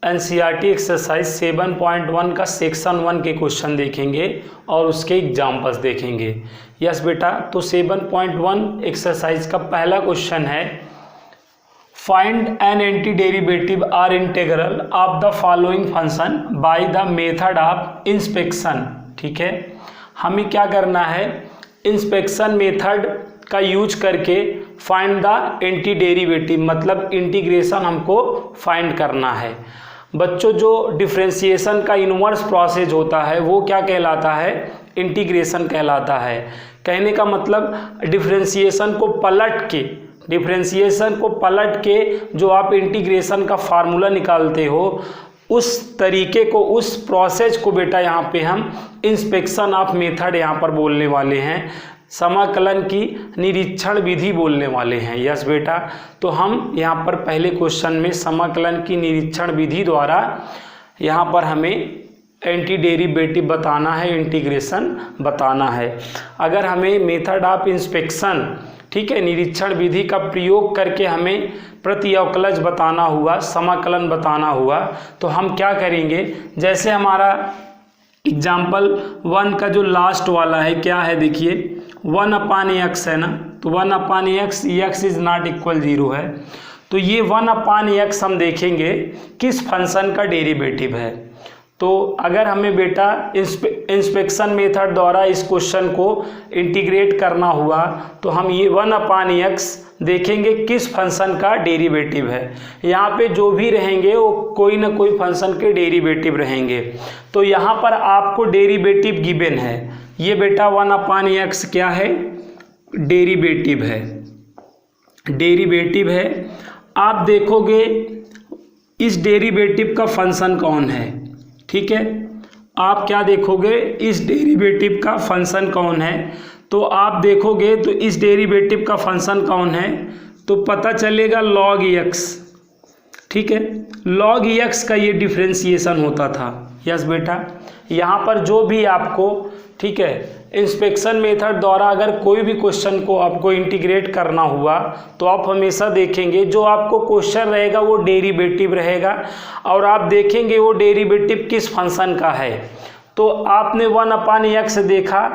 NCERT exercise 7.1 का section 1 के question देखेंगे और उसके एग्जाम्पल्स देखेंगे। यस बेटा, तो 7.1 एक्सरसाइज का पहला क्वेश्चन है find an antiderivative or integral of the following function by the method of inspection. ठीक है, हमें क्या करना है, इंस्पेक्शन मेथड का यूज करके फाइंड द एंटी डेरिवेटिव मतलब इंटीग्रेशन हमको फाइंड करना है। बच्चों, जो डिफरेंशिएशन का इनवर्स प्रोसेस होता है वो क्या कहलाता है, इंटीग्रेशन कहलाता है। कहने का मतलब डिफरेंशिएशन को पलट के जो आप इंटीग्रेशन का फार्मूला निकालते हो उस तरीके को, उस प्रोसेस को बेटा यहाँ पे हम इंस्पेक्शन ऑफ मेथड यहाँ पर बोलने वाले हैं, समाकलन की निरीक्षण विधि बोलने वाले हैं। यस बेटा, तो हम यहाँ पर पहले क्वेश्चन में समाकलन की निरीक्षण विधि द्वारा यहाँ पर हमें एंटी डेरिवेटिव बताना है, इंटीग्रेशन बताना है। अगर हमें मेथड ऑफ इंस्पेक्शन, ठीक है, निरीक्षण विधि का प्रयोग करके हमें प्रतिअवकलज बताना हुआ, समाकलन बताना हुआ, तो हम क्या करेंगे, जैसे हमारा एग्जाम्पल 1 का जो लास्ट वाला है क्या है, देखिए 1/x है ना, तो 1/x x is not equal 0 है, तो ये 1/x हम देखेंगे किस फंक्शन का डेरिवेटिव है। तो अगर हमें बेटा इंस्पेक्शन मेथड द्वारा इस क्वेश्चन को इंटीग्रेट करना हुआ तो हम ये 1/x देखेंगे किस फंक्शन का डेरिवेटिव है। यहाँ पे जो भी रहेंगे वो कोई ना कोई फंक्शन के डेरिवेटिव रहेंगे। तो यहाँ पर आपको डेरिवेटिव गिवन है, ये बेटा 1/x क्या है, डेरिवेटिव है। आप देखोगे इस डेरिवेटिव का फंक्शन कौन है, ठीक है, आप क्या देखोगे, इस डेरिवेटिव का फंक्शन कौन है, तो आप देखोगे तो इस डेरिवेटिव का फंक्शन कौन है, तो पता चलेगा log x। ठीक है, log x का ये डिफरेंशिएशन होता था। यस बेटा, यहाँ पर जो भी आपको, ठीक है, इंस्पेक्शन मेथड द्वारा अगर कोई भी क्वेश्चन को आपको इंटीग्रेट करना हुआ तो आप हमेशा देखेंगे जो आपको क्वेश्चन रहेगा वो डेरिवेटिव रहेगा और आप देखेंगे वो डेरिवेटिव किस फंक्शन का है। तो आपने 1/x देखा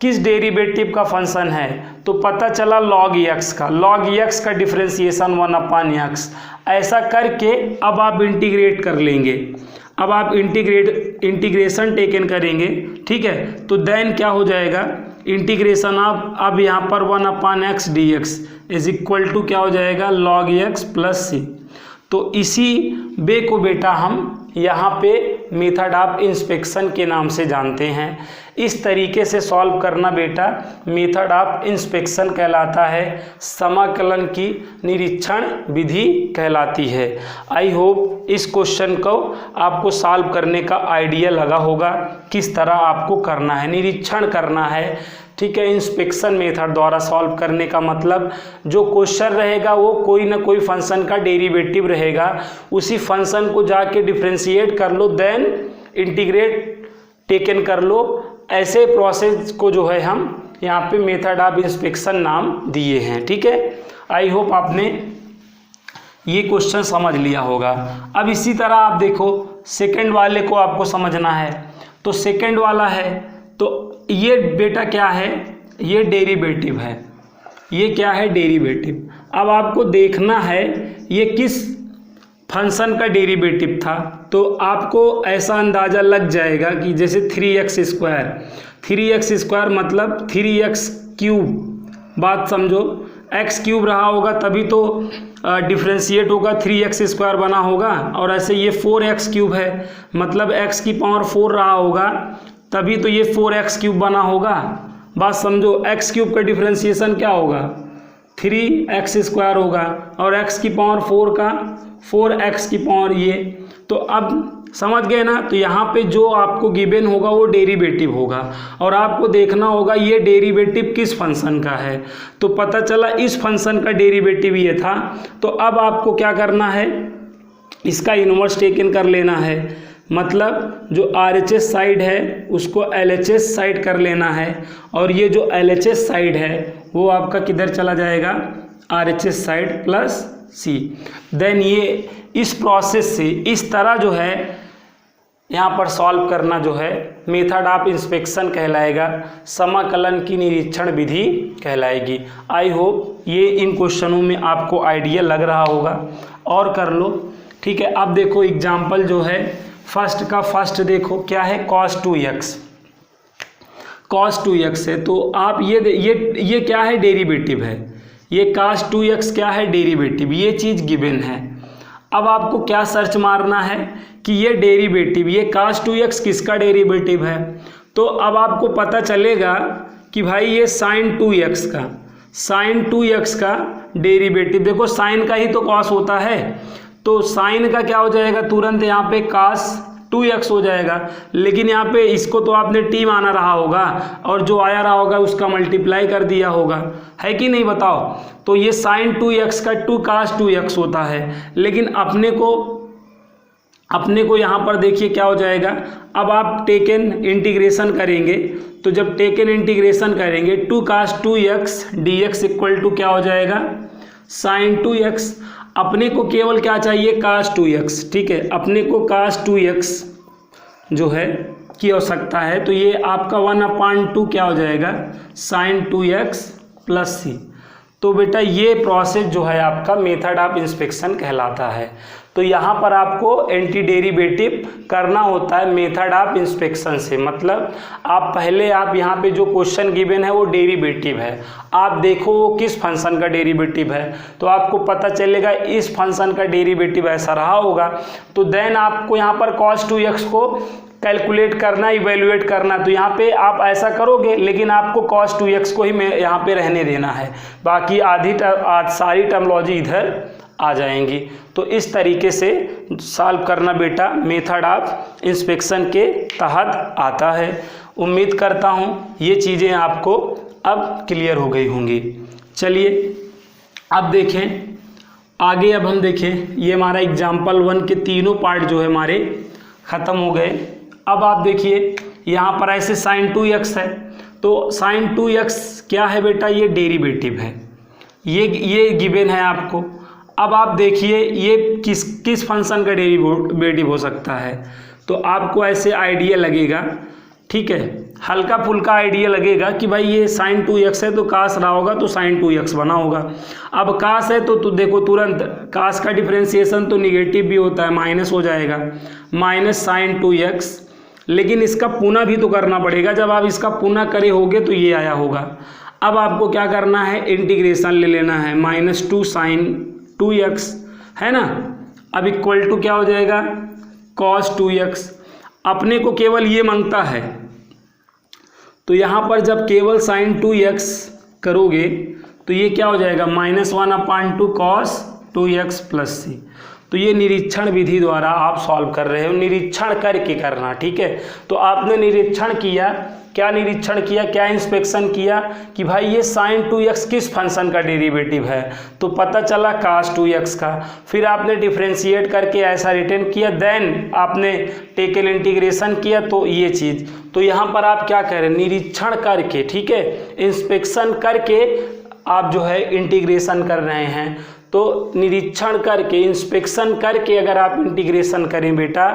किस डेरिवेटिव का फंक्शन है, तो पता चला log x का डिफरेंशिएशन 1/x। ऐसा करके अब आप इंटीग्रेट कर लेंगे, अब आप इंटीग्रेशन टेकन करेंगे, ठीक है, तो देन क्या हो जाएगा, इंटीग्रेशन ऑफ, अब यहाँ पर 1/x dx is equal to क्या हो जाएगा, log x प्लस c। तो इसी वे को बेटा हम यहाँ पे मेथड ऑफ इंस्पेक्शन के नाम से जानते हैं। इस तरीके से सॉल्व करना बेटा मेथड ऑफ इंस्पेक्शन कहलाता है, समाकलन की निरीक्षण विधि कहलाती है। आई होप इस क्वेश्चन को आपको सॉल्व करने का आइडिया लगा होगा, किस तरह आपको करना है, निरीक्षण करना है। ठीक है, इंस्पेक्शन मेथड द्वारा सॉल्व करने का मतलब जो क्वेश्चन रहेगा वो कोई ना कोई फंक्शन का डेरिवेटिव रहेगा, उसी फंक्शन को जाके डिफरेंशिएट कर लो, देन इंटीग्रेट टेकन कर लो। ऐसे प्रोसेस को जो है हम यहाँ पे मेथड ऑफ इंस्पेक्शन नाम दिए हैं। ठीक है, आई होप आपने ये क्वेश्चन समझ लिया होगा। अब इसी तरह आप देखो सेकंड वाले को आपको समझना है, तो सेकंड वाला है, तो ये बेटा क्या है, ये डेरिवेटिव है, ये क्या है, डेरिवेटिव। अब आपको देखना है ये किस फंक्शन का डेरिवेटिव था, तो आपको ऐसा अंदाज़ा लग जाएगा कि जैसे 3x स्क्वायर मतलब 3x क्यूब, बात समझो, x क्यूब रहा होगा तभी तो डिफ्रेंशिएट होगा 3x स्क्वायर बना होगा, और ऐसे ये 4x क्यूब है मतलब x की पावर 4 रहा होगा तभी तो ये 4x क्यूब बना होगा। बात समझो, x क्यूब का डिफ्रेंशिएशन क्या होगा, 3x स्क्वायर होगा, और x की पावर 4 का 4x की पावर ये। तो अब समझ गए ना, तो यहाँ पे जो आपको गिवन होगा वो डेरिवेटिव होगा और आपको देखना होगा ये डेरिवेटिव किस फंक्शन का है। तो पता चला इस फंक्शन का डेरिवेटिव ये था, तो अब आपको क्या करना है, इसका इनवर्स टेकन कर लेना है, मतलब जो RHS साइड है उसको LHS साइड कर लेना है, और ये जो LHS साइड है वो आपका किधर चला जाएगा, RHS साइड प्लस सी। देन ये इस प्रोसेस से इस तरह जो है यहाँ पर सॉल्व करना जो है मेथड ऑफ इंस्पेक्शन कहलाएगा, समाकलन की निरीक्षण विधि कहलाएगी। आई होप ये इन क्वेश्चनों में आपको आइडिया लग रहा होगा और कर लो। ठीक है, अब देखो एग्जाम्पल जो है फर्स्ट का फर्स्ट देखो क्या है, cos 2x, cos 2x है तो आप ये क्या है, डेरिवेटिव है, ये cos 2x क्या है, डेरिवेटिव, ये चीज़ गिवन है। अब आपको क्या सर्च मारना है कि ये डेरिवेटिव, ये cos 2x किसका डेरिवेटिव है, तो अब आपको पता चलेगा कि भाई ये sin 2x का डेरिवेटिव, देखो साइन का ही तो cos होता है, तो साइन का क्या हो जाएगा, तुरंत यहाँ पे cos 2x हो जाएगा, लेकिन यहाँ पे इसको तो आपने t माना रहा होगा और जो आया रहा होगा उसका मल्टीप्लाई कर दिया होगा, है कि नहीं बताओ। तो ये sin 2x का 2 cos 2x होता है, लेकिन अपने को यहाँ पर देखिए क्या हो जाएगा। अब आप टेकन इंटीग्रेशन करेंगे तो जब टेकन इंटीग्रेशन करेंगे 2 cos 2x dx equal to क्या हो जाएगा, sin 2x। अपने को केवल क्या चाहिए, cos 2x, ठीक है, अपने को cos 2x जो है की आवश्यकता है, तो ये आपका 1/2 क्या हो जाएगा, sin 2x प्लस c। तो बेटा ये प्रोसेस जो है आपका मेथड ऑफ इंस्पेक्शन कहलाता है। तो यहाँ पर आपको एंटी डेरिवेटिव करना होता है मेथड ऑफ इंस्पेक्शन से, मतलब आप यहाँ पे जो क्वेश्चन गिवन है वो डेरिवेटिव है, आप देखो वो किस फंक्शन का डेरिवेटिव है, तो आपको पता चलेगा इस फंक्शन का डेरिवेटिव ऐसा रहा होगा। तो देन आपको यहाँ पर cos 2x को कैलकुलेट करना, इवेल्युएट करना, तो यहाँ पे आप ऐसा करोगे, लेकिन आपको cos 2x को ही यहाँ पे रहने देना है, बाकी सारी टर्मोलॉजी इधर आ जाएंगी। तो इस तरीके से सॉल्व करना बेटा मेथड ऑफ इंस्पेक्शन के तहत आता है। उम्मीद करता हूँ ये चीज़ें आपको अब क्लियर हो गई होंगी। चलिए अब देखें आगे, अब हम देखें ये हमारा एग्जाम्पल 1 के तीनों पार्ट जो है हमारे ख़त्म हो गए। अब आप देखिए यहाँ पर ऐसे sin 2x है, तो sin 2x क्या है बेटा, ये डेरिवेटिव है, ये गिवन है आपको। अब आप देखिए ये किस फंक्शन का डेरिवेटिव हो सकता है, तो आपको ऐसे आइडिया लगेगा, ठीक है, हल्का फुल्का आइडिया लगेगा कि भाई ये sin 2x है तो cos रहा होगा तो sin 2x बना होगा। अब cos है तो देखो तुरंत cos का डिफरेंशिएशन तो निगेटिव भी होता है, माइनस हो जाएगा, माइनस sin 2x, लेकिन इसका पुनः भी तो करना पड़ेगा, जब आप इसका पुनः करे होगे तो ये आया होगा। अब आपको क्या करना है, इंटीग्रेशन ले लेना है, -2 sin 2x है ना, अब इक्वल टू क्या हो जाएगा, cos 2x। अपने को केवल ये मांगता है, तो यहाँ पर जब केवल sin 2x करोगे तो ये क्या हो जाएगा, -1/2 cos 2x प्लस c। तो ये निरीक्षण विधि द्वारा आप सॉल्व कर रहे हो, निरीक्षण करके करना, ठीक है। तो आपने निरीक्षण किया, क्या निरीक्षण किया, क्या इंस्पेक्शन किया कि भाई ये sin 2x किस फंक्शन का डेरिवेटिव है, तो पता चला cos 2x का। फिर आपने डिफरेंशिएट करके ऐसा रिटर्न किया, देन आपने टेकन इंटीग्रेशन किया, तो ये चीज़। तो यहाँ पर आप क्या कह रहे हैं, निरीक्षण करके, ठीक है, इंस्पेक्शन करके आप जो है इंटीग्रेशन कर रहे हैं। तो निरीक्षण करके, इंस्पेक्शन करके अगर आप इंटीग्रेशन करें बेटा,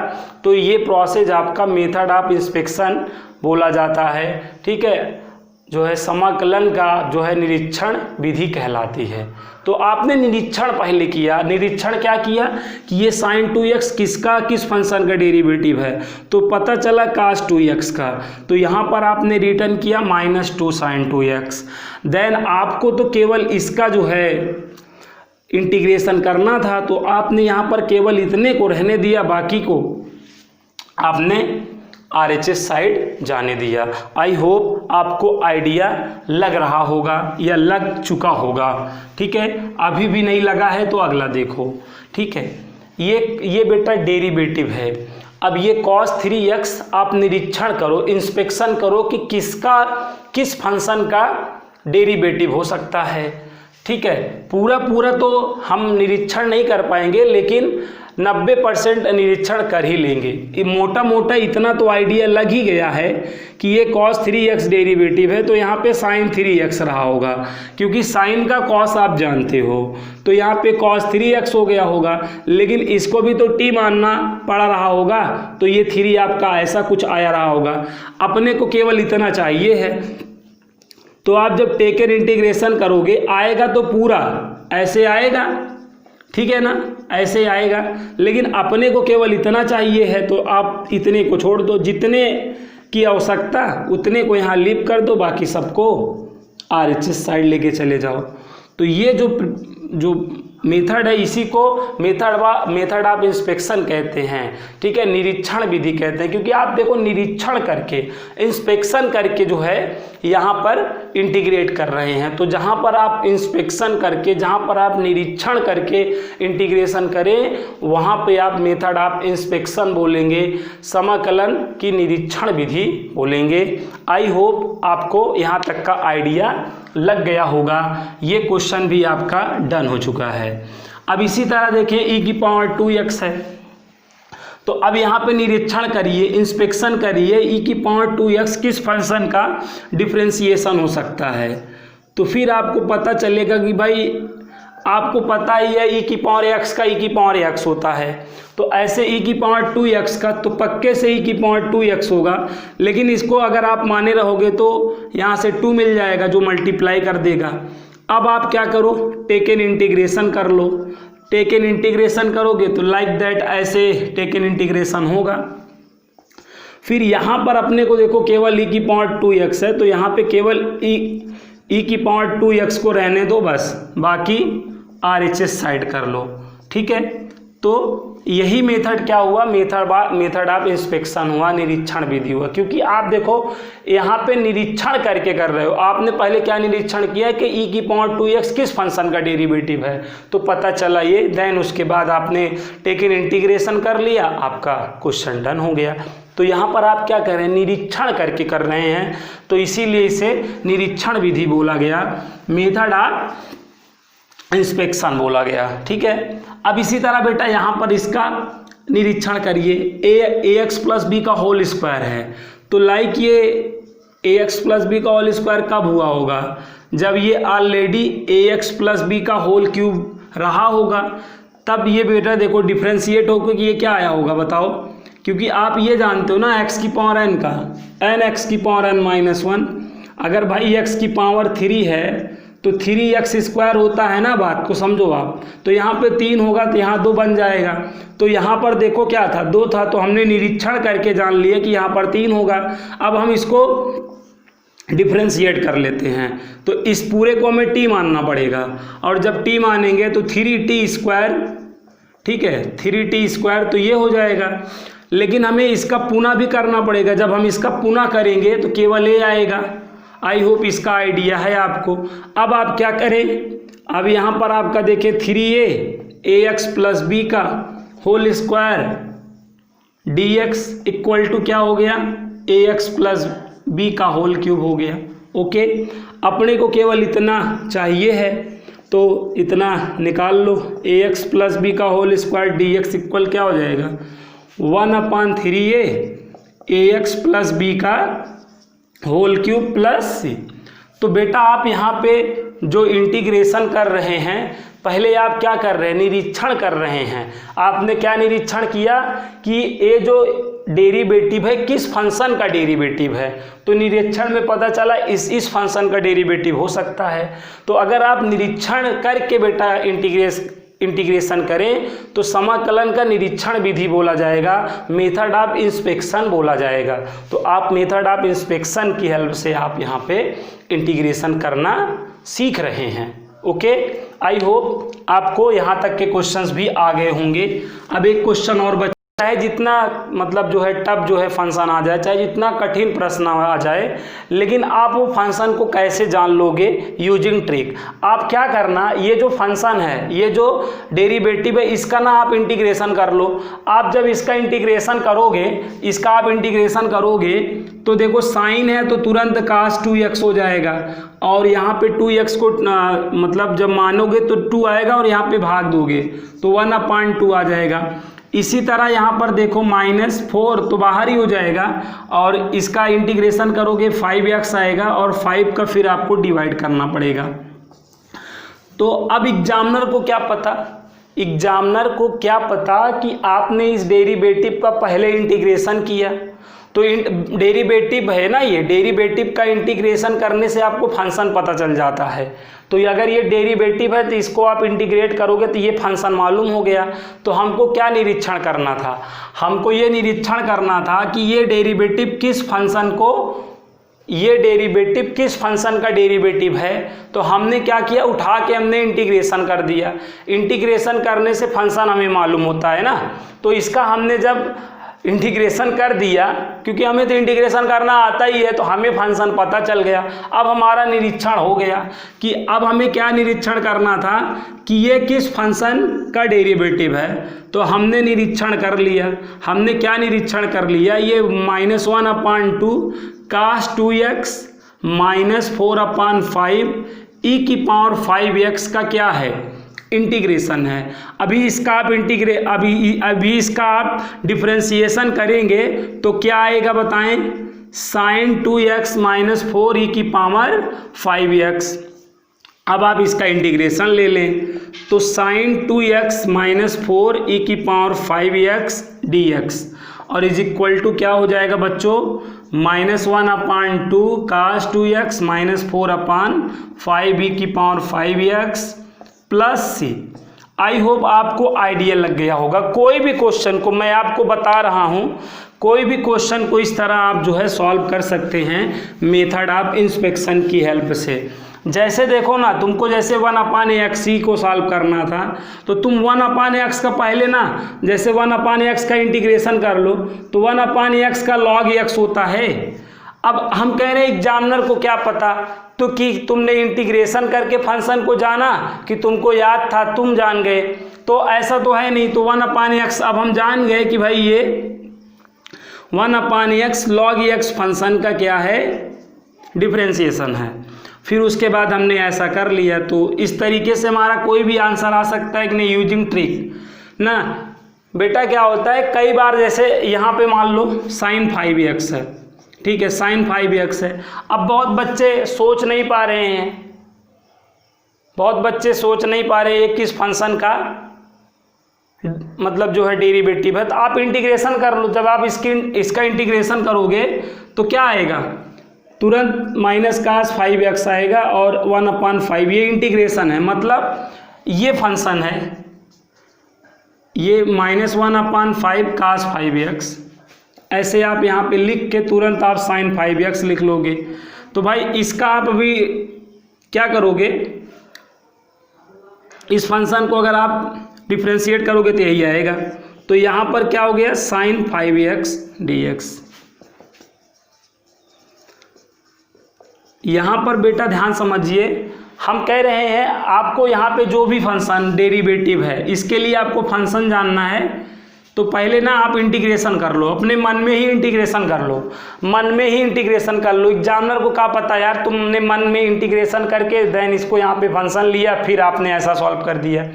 तो ये प्रोसेस आपका मेथड ऑफ इंस्पेक्शन बोला जाता है, ठीक है, जो है समाकलन का जो है निरीक्षण विधि कहलाती है। तो आपने निरीक्षण पहले किया, निरीक्षण क्या किया कि ये sin 2x किस फंक्शन का डेरिवेटिव है, तो पता चला cos 2x का, तो यहाँ पर आपने रिटर्न किया -2 sin 2x। देन आपको तो केवल इसका जो है इंटीग्रेशन करना था, तो आपने यहाँ पर केवल इतने को रहने दिया, बाकी को आपने RHS साइड जाने दिया। आई होप आपको आइडिया लग रहा होगा या लग चुका होगा, ठीक है। अभी भी नहीं लगा है तो अगला देखो, ठीक है। ये बेटा डेरिवेटिव है। अब ये cos 3x आप निरीक्षण करो, इंस्पेक्शन करो कि किस फंक्शन का डेरिवेटिव हो सकता है, ठीक है। पूरा तो हम निरीक्षण नहीं कर पाएंगे, लेकिन 90% निरीक्षण कर ही लेंगे। मोटा मोटा इतना तो आइडिया लग ही गया है कि ये cos 3x डेरिवेटिव है तो यहाँ पे sin 3x रहा होगा, क्योंकि sin का cos आप जानते हो, तो यहाँ पे cos 3x हो गया होगा, लेकिन इसको भी तो t मानना पड़ रहा होगा, तो ये 3 आपका ऐसा कुछ आया रहा होगा। अपने को केवल इतना चाहिए है, तो आप जब टेकन इंटीग्रेशन करोगे आएगा तो पूरा ऐसे आएगा, ठीक है ना, ऐसे आएगा, लेकिन अपने को केवल इतना चाहिए है तो आप इतने को छोड़ दो, जितने की आवश्यकता उतने को यहाँ लीव कर दो, बाकी सबको RHS साइड लेके चले जाओ। तो ये जो मेथड है इसी को मेथड ऑफ इंस्पेक्शन कहते हैं, ठीक है, निरीक्षण विधि कहते हैं, क्योंकि आप देखो निरीक्षण करके इंस्पेक्शन करके जो है यहाँ पर इंटीग्रेट कर रहे हैं। तो जहाँ पर आप इंस्पेक्शन करके, जहाँ पर आप निरीक्षण करके इंटीग्रेशन करें वहाँ पे आप मेथड ऑफ इंस्पेक्शन बोलेंगे, समाकलन की निरीक्षण विधि बोलेंगे। आई होप आपको यहाँ तक का आइडिया लग गया होगा। ये क्वेश्चन भी आपका डन हो चुका है। अब इसी तरह देखिए e⁻2x है, तो अब यहाँ पे निरीक्षण करिए, इंस्पेक्शन करिए e⁻2x किस फंक्शन का डिफरेंशिएशन हो सकता है। तो फिर आपको पता चलेगा कि भाई आपको पता ही है e⁻x का e⁻x होता है, तो ऐसे e⁻2x का तो पक्के से e⁻2x होगा, लेकिन इसको अगर आप माने रहोगे तो यहाँ से 2 मिल जाएगा जो मल्टीप्लाई कर देगा। अब आप क्या करो, टेकन इंटीग्रेशन कर लो, टेकन इंटीग्रेशन करोगे तो लाइक दैट ऐसे टेकन इंटीग्रेशन होगा। फिर यहाँ पर अपने को देखो केवल e⁻2x है, तो यहाँ पे केवल e⁻2x को रहने दो बस, बाकी RHS साइड कर लो, ठीक है। तो यही मेथड क्या हुआ, मेथड ऑफ इंस्पेक्शन हुआ, निरीक्षण विधि हुआ, क्योंकि आप देखो यहाँ पे निरीक्षण करके कर रहे हो। आपने पहले क्या निरीक्षण किया कि e⁻2x किस फंक्शन का डेरिवेटिव है, तो पता चला ये, देन उसके बाद आपने टेकन इंटीग्रेशन कर लिया, आपका क्वेश्चन डन हो गया। तो यहाँ पर आप क्या कर रहे हैं, निरीक्षण करके कर रहे हैं, तो इसीलिए इसे निरीक्षण विधि बोला गया, मेथड ऑफ इंस्पेक्शन बोला गया, ठीक है। अब इसी तरह बेटा यहाँ पर इसका निरीक्षण करिए, ax + b का होल स्क्वायर है, तो लाइक ये ax + b का होल स्क्वायर कब हुआ होगा, जब ये ऑलरेडी ax + b का होल क्यूब रहा होगा, तब ये बेटा देखो डिफ्रेंशिएट होकर ये क्या आया होगा बताओ, क्योंकि आप ये जानते हो ना x की पावर n का nx की पावर n - 1, अगर भाई x की पावर 3 है तो 3x² होता है ना, बात को समझो आप। तो यहाँ पे 3 होगा तो यहाँ 2 बन जाएगा, तो यहाँ पर देखो क्या था, 2 था, तो हमने निरीक्षण करके जान लिया कि यहाँ पर 3 होगा। अब हम इसको डिफ्रेंशिएट कर लेते हैं, तो इस पूरे को हमें t मानना पड़ेगा, और जब t मानेंगे तो 3t², ठीक है, 3t², तो ये हो जाएगा। लेकिन हमें इसका पुना भी करना पड़ेगा, जब हम इसका पुना करेंगे तो केवल a आएगा। आई होप इसका आइडिया है आपको। अब आप क्या करें, अब यहाँ पर आपका देखिए 3a ax + b का whole square dx equal to क्या हो गया, ax + b का होल क्यूब हो गया। ओके, अपने को केवल इतना चाहिए है तो इतना निकाल लो, ax + b का होल स्क्वायर dx इक्वल क्या हो जाएगा, 1/3a ax + b का होल क्यूब प्लस c। तो बेटा आप यहाँ पे जो इंटीग्रेशन कर रहे हैं, पहले आप क्या कर रहे हैं, निरीक्षण कर रहे हैं। आपने क्या निरीक्षण किया कि ये जो डेरिवेटिव है किस फंक्शन का डेरिवेटिव है, तो निरीक्षण में पता चला इस फंक्शन का डेरिवेटिव हो सकता है। तो अगर आप निरीक्षण करके बेटा इंटीग्रेशन करें तो समाकलन का निरीक्षण विधि बोला जाएगा, मेथड ऑफ इंस्पेक्शन बोला जाएगा। तो आप मेथड ऑफ इंस्पेक्शन की हेल्प से आप यहाँ पे इंटीग्रेशन करना सीख रहे हैं। ओके, आई होप आपको यहाँ तक के क्वेश्चंस भी आ गए होंगे। अब एक क्वेश्चन और चाहे जितना मतलब जो है टफ जो है फंक्शन आ जाए, चाहे जितना कठिन प्रश्न आ जाए, लेकिन आप वो फंक्शन को कैसे जान लोगे? Using trick. आप क्या करना, ये जो फंक्शन है, ये जो डेरिवेटिव है, इसका ना आप इंटीग्रेशन कर लो। आप जब इसका इंटीग्रेशन करोगे, इसका आप इंटीग्रेशन करोगे तो देखो साइन है तो तुरंत cos 2x हो जाएगा, और यहाँ पे 2x को मतलब जब मानोगे तो 2 आएगा और यहाँ पे भाग दोगे तो 1/2 आ जाएगा। इसी तरह यहाँ पर देखो -4 तो बाहर ही हो जाएगा, और इसका इंटीग्रेशन करोगे 5x आएगा, और 5 का फिर आपको डिवाइड करना पड़ेगा। तो अब एग्जामिनर को क्या पता, एग्जामिनर को क्या पता कि आपने इस डेरिवेटिव का पहले इंटीग्रेशन किया, तो डेरिवेटिव है ना, ये डेरिवेटिव का इंटीग्रेशन करने से आपको फंक्शन पता चल जाता है। तो अगर ये डेरिवेटिव है तो इसको आप इंटीग्रेट करोगे तो ये फंक्शन मालूम हो गया। तो हमको क्या निरीक्षण करना था? हमको ये निरीक्षण करना था कि ये डेरिवेटिव किस फंक्शन को, ये डेरिवेटिव किस फंक्शन का डेरिवेटिव है। तो हमने क्या किया, उठा के हमने इंटीग्रेशन कर दिया। इंटीग्रेशन करने से फंक्शन हमें मालूम होता है ना, तो इसका हमने जब इंटीग्रेशन कर दिया, क्योंकि हमें तो इंटीग्रेशन करना आता ही है, तो हमें फंक्शन पता चल गया। अब हमारा निरीक्षण हो गया कि अब हमें क्या निरीक्षण करना था कि ये किस फंक्शन का डेरिवेटिव है। तो हमने निरीक्षण कर लिया। हमने क्या निरीक्षण कर लिया, ये -1/2 cos 2x -4/5 e⁵x का क्या है, इंटीग्रेशन है। अभी इसका आप अभी इसका आप डिफरेंशिएशन करेंगे तो क्या आएगा बताएं, sin 2x - 4 e⁵x। अब आप इसका इंटीग्रेशन ले लें तो sin 2x - 4 e⁵x dx, और इज इक्वल टू क्या हो जाएगा बच्चों, -1/2 cos 2x - 4/5 e⁵x plus C. I hope आपको आइडिया लग गया होगा। कोई भी क्वेश्चन को मैं आपको बता रहा हूँ, कोई भी क्वेश्चन को इस तरह आप जो है सॉल्व कर सकते हैं मेथड ऑफ इंस्पेक्शन की हेल्प से। जैसे देखो ना, तुमको जैसे 1/x को सॉल्व करना था तो तुम 1/x का पहले ना, जैसे 1/x का इंटीग्रेशन कर लो तो 1/x का log x होता है। अब हम कह रहे हैं एग्जामिनर को क्या पता, तो कि तुमने इंटीग्रेशन करके फंक्शन को जाना कि तुमको याद था, तुम जान गए, तो ऐसा तो है नहीं। तो 1/x अब हम जान गए कि भाई ये 1/x log x फंक्शन का क्या है, डिफरेंशिएशन है। फिर उसके बाद हमने ऐसा कर लिया। तो इस तरीके से हमारा कोई भी आंसर आ सकता है कि नहीं, यूजिंग ट्रिक ना। बेटा क्या होता है, कई बार जैसे यहाँ पे मान लो sin 5x है, ठीक है, sin 5x है। अब बहुत बच्चे सोच नहीं पा रहे हैं, बहुत बच्चे सोच नहीं पा रहे हैं किस फंक्शन का मतलब जो है डेरिवेटिव है। तो आप इंटीग्रेशन कर लो। जब आप इसका इंटीग्रेशन करोगे तो क्या आएगा, तुरंत -cos 5x आएगा और 1/5। ये इंटीग्रेशन है, मतलब ये फंक्शन है, ये -1/5 cos 5x। ऐसे आप यहाँ पे लिख के तुरंत आप sin 5x लिख लोगे। तो भाई इसका आप अभी क्या करोगे, इस फंक्शन को अगर आप डिफ्रेंशिएट करोगे तो यही आएगा। तो यहाँ पर क्या हो गया, sin 5x dx। यहाँ पर बेटा ध्यान समझिए, हम कह रहे हैं आपको यहाँ पे जो भी फंक्शन डेरिवेटिव है, इसके लिए आपको फंक्शन जानना है। तो पहले ना आप इंटीग्रेशन कर लो, अपने मन में ही इंटीग्रेशन कर लो, मन में ही इंटीग्रेशन कर लो। एग्जामिनर को क्या पता यार, तुमने मन में इंटीग्रेशन करके देन इसको यहाँ पे फंक्शन लिया, फिर आपने ऐसा सॉल्व कर दिया।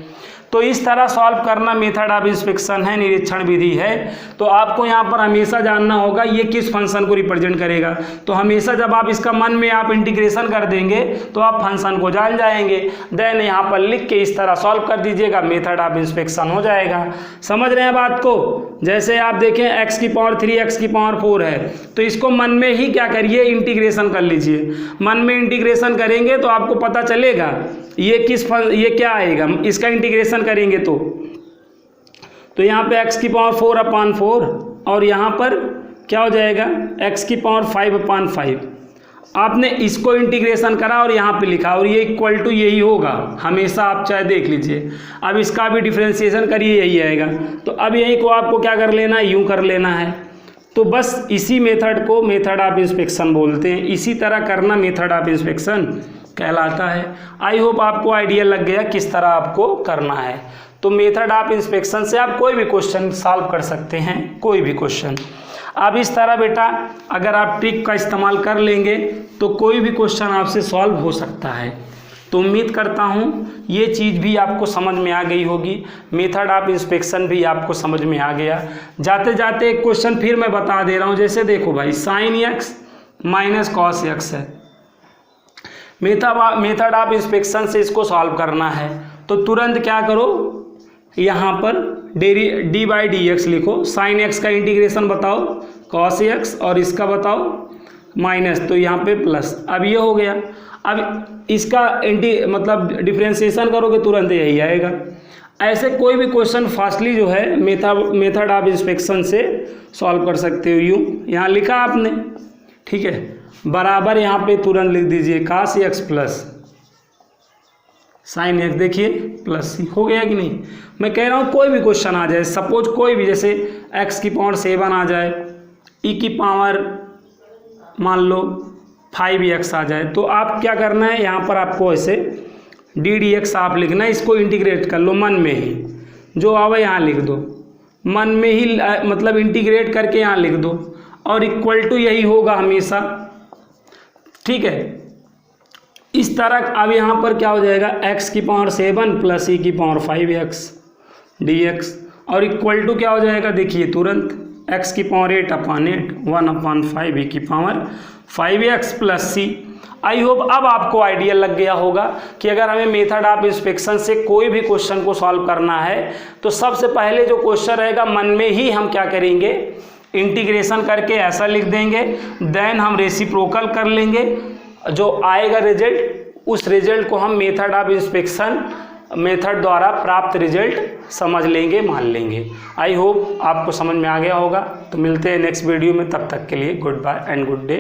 तो इस तरह सॉल्व करना मेथड ऑफ इंस्पेक्शन है, निरीक्षण विधि है। तो आपको यहाँ पर हमेशा जानना होगा ये किस फंक्शन को रिप्रेजेंट करेगा। तो हमेशा जब आप इसका मन में आप इंटीग्रेशन कर देंगे तो आप फंक्शन को जान जाएंगे। देन यहाँ पर लिख के इस तरह सॉल्व कर दीजिएगा, मेथड ऑफ इंस्पेक्शन हो जाएगा। समझ रहे हैं बात को? जैसे आप देखें x⁴ x⁴ है, तो इसको मन में ही क्या करिए, इंटीग्रेशन कर लीजिए। मन में इंटीग्रेशन करेंगे तो आपको पता चलेगा ये क्या आएगा। इसका इंटीग्रेशन करेंगे तो यहाँ पे x⁴/4 और यहाँ पर क्या हो जाएगा x⁴ 5/5। आपने इसको इंटीग्रेशन करा और यहाँ पे लिखा और ये इक्वल टू यही होगा हमेशा, आप चाहे देख लीजिए। अब इसका भी डिफ्रेंशिएशन करिए, यही आएगा। तो अब यही को आपको क्या कर लेना है, यूँ कर लेना है। तो बस इसी मेथड को मेथड ऑफ इंस्पेक्शन बोलते हैं। इसी तरह करना मेथड ऑफ इंस्पेक्शन कहलाता है। आई होप आपको आइडिया लग गया किस तरह आपको करना है। तो मेथड ऑफ इंस्पेक्शन से आप कोई भी क्वेश्चन सॉल्व कर सकते हैं, कोई भी क्वेश्चन। अब इस तरह बेटा अगर आप ट्रिक का इस्तेमाल कर लेंगे तो कोई भी क्वेश्चन आपसे सॉल्व हो सकता है। तो उम्मीद करता हूँ ये चीज़ भी आपको समझ में आ गई होगी, मेथड ऑफ इंस्पेक्शन भी आपको समझ में आ गया। जाते जाते एक क्वेश्चन फिर मैं बता दे रहा हूँ। जैसे देखो भाई, sine x minus cos x है, मेथड ऑफ इंस्पेक्शन से इसको सॉल्व करना है। तो तुरंत क्या करो, यहाँ पर डी बाई डी एक्स लिखो, साइन एक्स का इंटीग्रेशन बताओ कॉस एक्स और इसका बताओ माइनस, तो यहाँ पे प्लस। अब ये हो गया। अब इसका मतलब डिफ्रेंशिएशन करोगे तुरंत यही आएगा। ऐसे कोई भी क्वेश्चन फास्टली जो है मेथड ऑफ इंस्पेक्शन से सॉल्व कर सकते हो। यूँ यहाँ लिखा आपने, ठीक है, बराबर यहाँ पे तुरंत लिख दीजिए cos x plus sine x, देखिए प्लस हो गया कि नहीं। मैं कह रहा हूँ कोई भी क्वेश्चन आ जाए, सपोज कोई भी, जैसे x की पावर 7 आ जाए, e की पावर मान लो 5x आ जाए, तो आप क्या करना है, यहाँ पर आपको ऐसे ddx आप लिखना है, इसको इंटीग्रेट कर लो मन में ही, जो आवे यहाँ लिख दो, मन में ही मतलब इंटीग्रेट करके यहाँ लिख दो और इक्वल टू यही होगा हमेशा, ठीक है। इस तरह अब यहाँ पर क्या हो जाएगा, x की पावर 7 प्लस e की पावर 5x dx और इक्वल टू क्या हो जाएगा, देखिए तुरंत x की पावर 8/8 1/5 e की power 5x plus c। I hope अब आपको आइडिया लग गया होगा कि अगर हमें मेथड ऑफ इंस्पेक्शन से कोई भी क्वेश्चन को सॉल्व करना है तो सबसे पहले जो क्वेश्चन रहेगा मन में ही हम क्या करेंगे, इंटीग्रेशन करके ऐसा लिख देंगे, देन हम रेसिप्रोकल कर लेंगे, जो आएगा रिजल्ट उस रिजल्ट को हम मेथड ऑफ इंस्पेक्शन मेथड द्वारा प्राप्त रिजल्ट समझ लेंगे, मान लेंगे। आई होप आपको समझ में आ गया होगा। तो मिलते हैं नेक्स्ट वीडियो में, तब तक के लिए goodbye and good day.